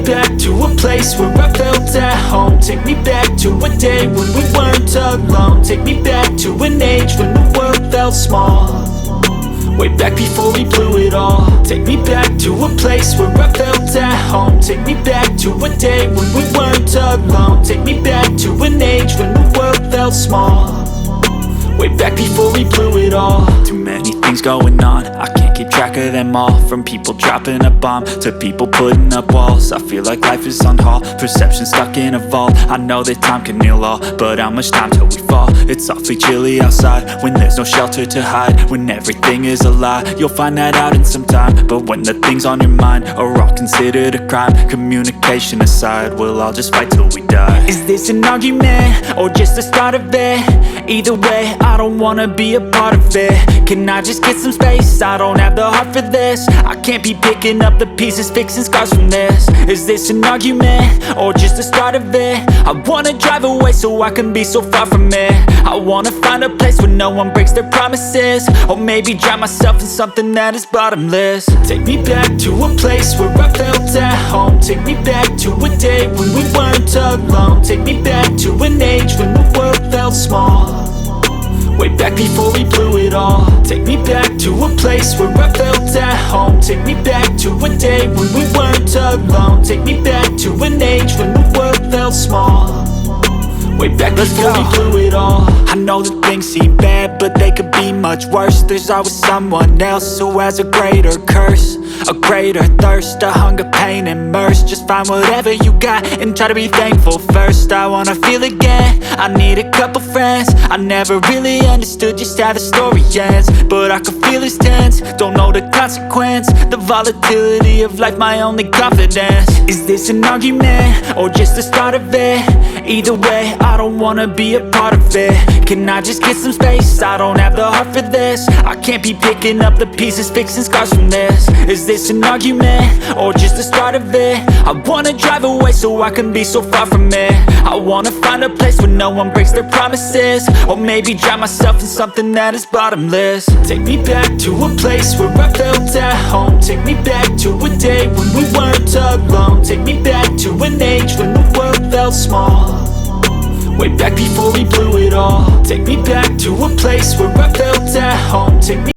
back to a place where I felt at home. Take me back to a day when we weren't alone. Take me back to an age when the world felt small, way back before we blew it all. Take me back to a place where I felt at home. Take me back to a day when we weren't alone. Take me back to an age when the world felt small, way back before we blew it all. Too many things going on, I can't keep track of them all. From people dropping a bomb to people putting up walls. I feel like life is on hold, perception stuck in a vault. I know that time can heal all, but how much time till we fall? It's awfully chilly outside when there's no shelter to hide. When everything is a lie, you'll find that out in some time. But when the things on your mind are all considered a crime, communication aside, we'll all just fight till we die. Is this an argument or just the start of it? Either way, I don't wanna be a part of it. Can I just get some space? I don't have the heart for this. I can't be picking up the pieces, fixing scars from this. Is this an argument or just the start of it? I wanna drive away so I can be so far from it. I wanna find a place where no one breaks their promises, or maybe drown myself in something that is bottomless. Take me back to a place where I felt at home. Take me back to a day when we weren't alone. Take me back to an age when the world felt small, way back before we blew it all. Take me back to a place where I felt at home. Take me back to a day when we weren't alone. Take me back to an age when the world felt small, way back before we blew it all. I know that things seem bad, but they could be much worse. There's always someone else who has a greater curse, a greater thirst, a hunger, pain, and mercy. Just find whatever you got and try to be thankful first. I wanna feel again, I need a couple friends. I never really understood just how the story ends, but I can feel it's tense, don't know the consequence. The volatility of life, my only confidence. Is this an argument or just the start of it? Either way, I don't wanna be a part of it. Can I just get some space? I don't have the heart for this. I can't be picking up the pieces, fixing scars from this. Is this an argument or just the start of it? I wanna drive away so I can be so far from it. I wanna find a place where no one breaks their promises, or maybe drown myself in something that is bottomless. Take me back to a place where I felt at home. Take me back to a day when we weren't alone. Take me back to an age when the world felt small, way back before we blew it all. Take me back to a place where I felt at home. Take me